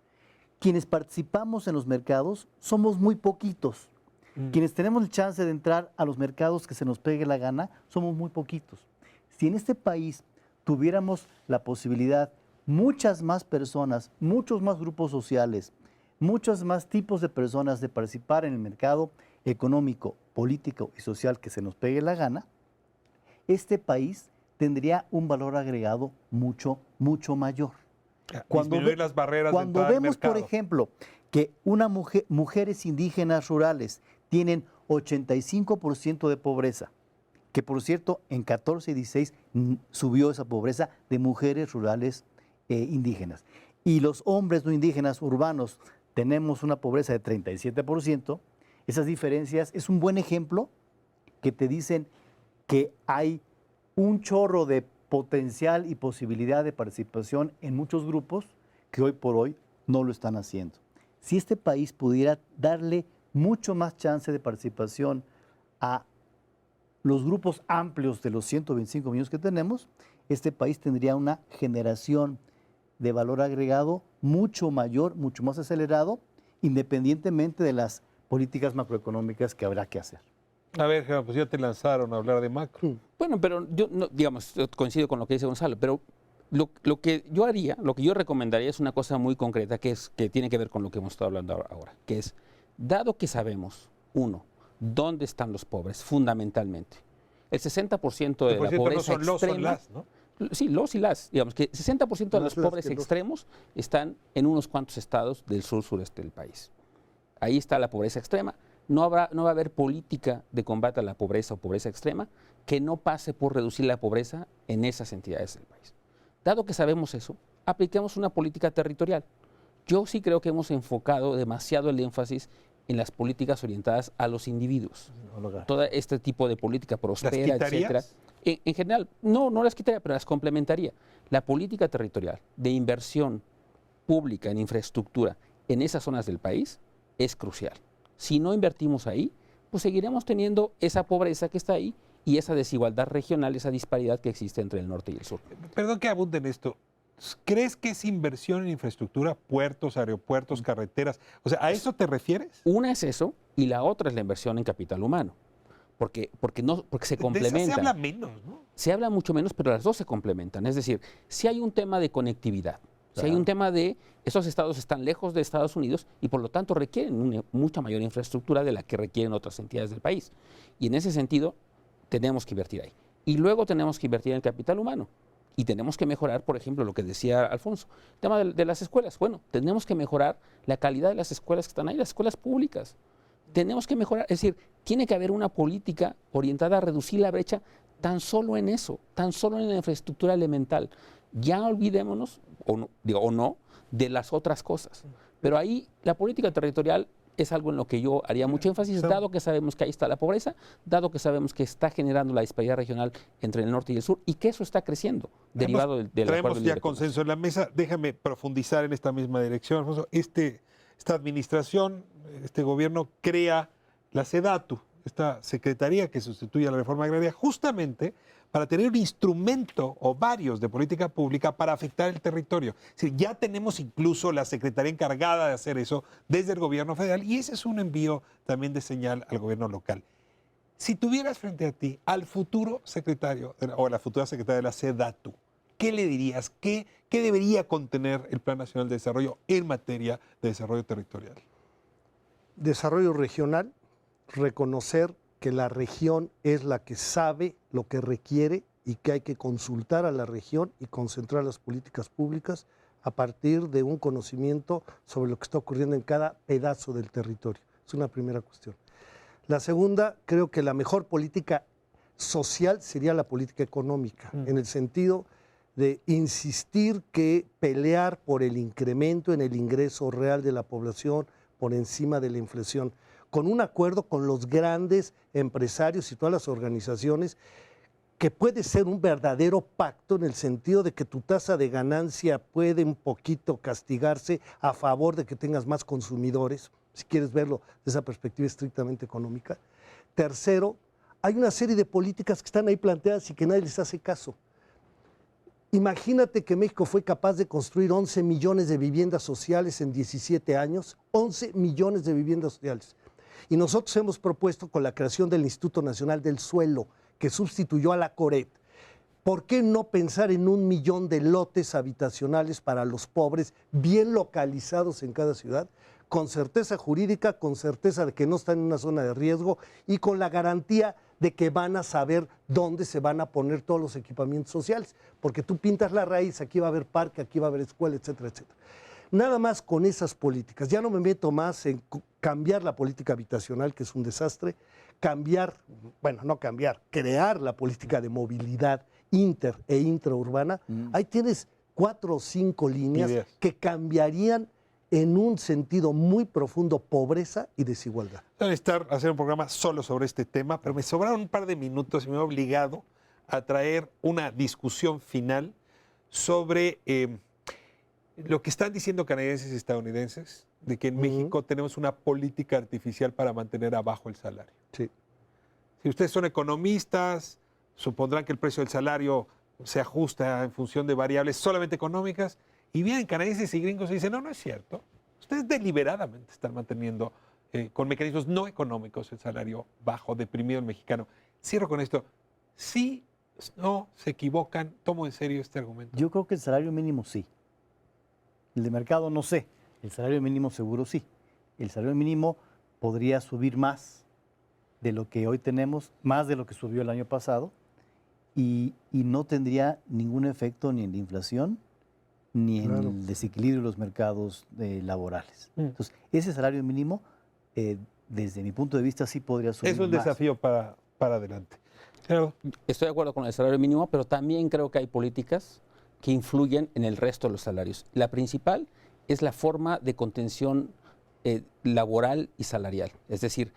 quienes participamos en los mercados somos muy poquitos. Quienes tenemos el chance de entrar a los mercados que se nos pegue la gana, somos muy poquitos. Si en este país tuviéramos la posibilidad, muchas más personas, muchos más grupos sociales, muchos más tipos de personas de participar en el mercado económico, político y social que se nos pegue la gana, este país tendría un valor agregado mucho, mucho mayor. Disminuir las barreras de cuando entrada al vemos, mercado. por ejemplo, que mujeres indígenas rurales tienen 85% de pobreza, que por cierto en 14 y 16 subió esa pobreza de mujeres rurales indígenas. Y los hombres no indígenas urbanos tenemos una pobreza de 37%, esas diferencias es un buen ejemplo que te dicen que hay un chorro de potencial y posibilidad de participación en muchos grupos que hoy por hoy no lo están haciendo. Si este país pudiera darle mucho más chance de participación a los grupos amplios de los 125 millones que tenemos, este país tendría una generación de valor agregado mucho mayor, mucho más acelerado, independientemente de las políticas macroeconómicas que habrá que hacer. A ver, Gerardo, pues ya te lanzaron a hablar de macro. Bueno, pero yo, no, digamos, yo coincido con lo que dice Gonzalo, pero lo que yo haría, lo que yo recomendaría es una cosa muy concreta que tiene que ver con lo que hemos estado hablando ahora, que es, dado que sabemos, uno, dónde están los pobres, fundamentalmente. El 60% de la pobreza no son los, son extrema... las, ¿no? Sí, los y las. Digamos que el 60% de los Más las pobres que los. extremos están en unos cuantos estados del sur-sureste del país. Ahí está la pobreza extrema. No va a haber política de combate a la pobreza o pobreza extrema que no pase por reducir la pobreza en esas entidades del país. Dado que sabemos eso, apliquemos una política territorial. Yo sí creo que hemos enfocado demasiado el énfasis en las políticas orientadas a los individuos. Todo este tipo de política prospera, etcétera. En general, no las quitaría, pero las complementaría. La política territorial de inversión pública en infraestructura en esas zonas del país es crucial. Si no invertimos ahí, pues seguiremos teniendo esa pobreza que está ahí y esa desigualdad regional, esa disparidad que existe entre el norte y el sur. Perdón que abunde en esto. ¿Crees que es inversión en infraestructura, puertos, aeropuertos, carreteras? O sea, ¿a eso te refieres? Una es eso y la otra es la inversión en capital humano. Porque se complementan. De esa se habla menos, ¿no? Se habla mucho menos, pero las dos se complementan. Es decir, si hay un tema de conectividad, si hay un tema de esos estados están lejos de Estados Unidos y por lo tanto requieren mucha mayor infraestructura de la que requieren otras entidades del país. Y en ese sentido, tenemos que invertir ahí. Y luego tenemos que invertir en el capital humano. Y tenemos que mejorar, por ejemplo, lo que decía Alfonso, el tema de las escuelas. Bueno, tenemos que mejorar la calidad de las escuelas que están ahí, las escuelas públicas. Tenemos que mejorar, es decir, tiene que haber una política orientada a reducir la brecha tan solo en eso, tan solo en la infraestructura elemental. Ya olvidémonos, o no, de las otras cosas. Pero ahí la política territorial es algo en lo que yo haría mucho énfasis, dado que sabemos que ahí está la pobreza, dado que sabemos que está generando la disparidad regional entre el norte y el sur y que eso está creciendo, derivado del acuerdo de Traemos ya libre consenso comercio. en la mesa. Déjame profundizar en esta misma dirección, Alfonso. Esta administración, este gobierno crea la SEDATU, esta secretaría que sustituye a la reforma agraria, justamente para tener un instrumento o varios de política pública para afectar el territorio. Es decir, ya tenemos incluso la secretaría encargada de hacer eso desde el gobierno federal y ese es un envío también de señal al gobierno local. Si tuvieras frente a ti al futuro secretario o a la futura secretaria de la SEDATU, ¿qué le dirías? ¿Qué debería contener el Plan Nacional de Desarrollo en materia de desarrollo territorial? Desarrollo regional, reconocer que la región es la que sabe lo que requiere y que hay que consultar a la región y concentrar las políticas públicas a partir de un conocimiento sobre lo que está ocurriendo en cada pedazo del territorio. Es una primera cuestión. La segunda, creo que la mejor política social sería la política económica, en el sentido de insistir que pelear por el incremento en el ingreso real de la población por encima de la inflación, con un acuerdo con los grandes empresarios y todas las organizaciones, que puede ser un verdadero pacto en el sentido de que tu tasa de ganancia puede un poquito castigarse a favor de que tengas más consumidores, si quieres verlo desde esa perspectiva estrictamente económica. Tercero, hay una serie de políticas que están ahí planteadas y que nadie les hace caso. Imagínate que México fue capaz de construir 11 millones de viviendas sociales en 17 años, 11 millones de viviendas sociales. Y nosotros hemos propuesto con la creación del Instituto Nacional del Suelo, que sustituyó a la CORET, ¿por qué no pensar en 1 millón de lotes habitacionales para los pobres, bien localizados en cada ciudad, con certeza jurídica, con certeza de que no están en una zona de riesgo y con la garantía de que van a saber dónde se van a poner todos los equipamientos sociales? Porque tú pintas la raíz, aquí va a haber parque, aquí va a haber escuela, etcétera, etcétera. Nada más con esas políticas. Ya no me meto más en cambiar la política habitacional, que es un desastre, crear la política de movilidad inter e intraurbana. Ahí tienes 4 o 5 líneas que cambiarían en un sentido muy profundo pobreza y desigualdad. Voy a hacer un programa solo sobre este tema, pero me sobraron un par de minutos y me he obligado a traer una discusión final sobre lo que están diciendo canadienses y estadounidenses, de que en México tenemos una política artificial para mantener abajo el salario. Sí. Si ustedes son economistas, supondrán que el precio del salario se ajusta en función de variables solamente económicas Y vienen canadienses y gringos y dicen, no, no es cierto. Ustedes deliberadamente están manteniendo con mecanismos no económicos el salario bajo, deprimido el mexicano. Cierro con esto. Sí, no, se equivocan. Tomo en serio este argumento. Yo creo que el salario mínimo sí. El de mercado no sé. El salario mínimo seguro sí. El salario mínimo podría subir más de lo que hoy tenemos, más de lo que subió el año pasado, y no tendría ningún efecto ni en la inflación, ni en Claro. el desequilibrio de los mercados laborales. Entonces, ese salario mínimo, desde mi punto de vista, sí podría subir Es un más. desafío para adelante. Claro. Estoy de acuerdo con el salario mínimo, pero también creo que hay políticas que influyen en el resto de los salarios. La principal es la forma de contención laboral y salarial. Es decir,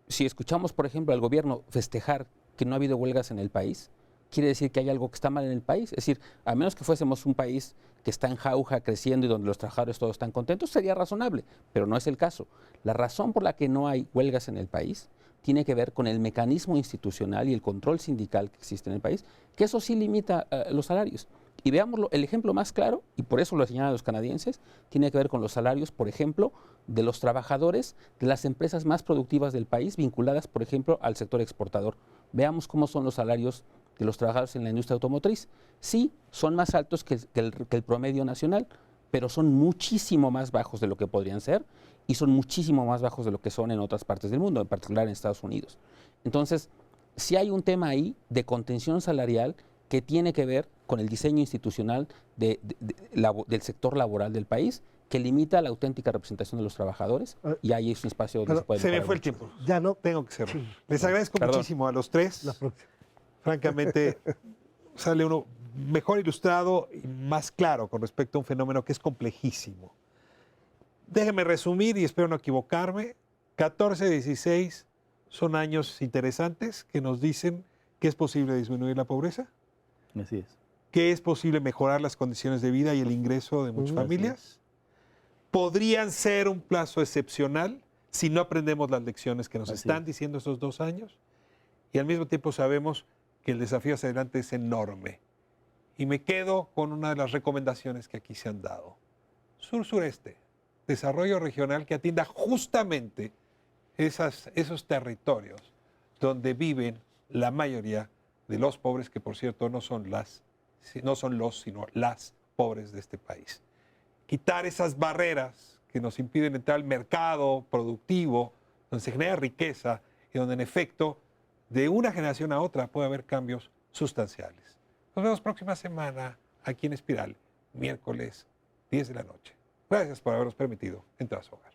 si escuchamos, por ejemplo, al gobierno festejar que no ha habido huelgas en el país, quiere decir que hay algo que está mal en el país. Es decir, a menos que fuésemos un país que está en jauja, creciendo y donde los trabajadores todos están contentos, sería razonable, pero no es el caso. La razón por la que no hay huelgas en el país tiene que ver con el mecanismo institucional y el control sindical que existe en el país, que eso sí limita los salarios. Y veámoslo, el ejemplo más claro, y por eso lo señalan los canadienses, tiene que ver con los salarios, por ejemplo, de los trabajadores de las empresas más productivas del país, vinculadas, por ejemplo, al sector exportador. Veamos cómo son los salarios de los trabajadores en la industria automotriz. Sí, son más altos que el promedio nacional, pero son muchísimo más bajos de lo que podrían ser y son muchísimo más bajos de lo que son en otras partes del mundo, en particular en Estados Unidos. Entonces, sí hay un tema ahí de contención salarial que tiene que ver con el diseño institucional del sector laboral del país, que limita la auténtica representación de los trabajadores, y ahí es un espacio donde Pero se puede Se me mejorar fue el mucho. tiempo. Ya no. Tengo que cerrar. Les agradezco Perdón. muchísimo a los tres. La próxima. Francamente, sale uno mejor ilustrado y más claro con respecto a un fenómeno que es complejísimo. Déjenme resumir y espero no equivocarme. 14, 16 son años interesantes que nos dicen que es posible disminuir la pobreza, Así es. que es posible mejorar las condiciones de vida y el ingreso de muchas Así familias. Podrían ser un plazo excepcional si no aprendemos las lecciones que nos Así están es. diciendo estos 2 años. Y al mismo tiempo sabemos que el desafío hacia adelante es enorme. Y me quedo con una de las recomendaciones que aquí se han dado. Sur-sureste, desarrollo regional que atienda justamente esos territorios donde viven la mayoría de los pobres, que por cierto no son los, sino las pobres de este país. Quitar esas barreras que nos impiden entrar al mercado productivo, donde se genera riqueza y donde en efecto de una generación a otra puede haber cambios sustanciales. Nos vemos próxima semana aquí en Espiral, miércoles 10 de la noche. Gracias por habernos permitido entrar a su hogar.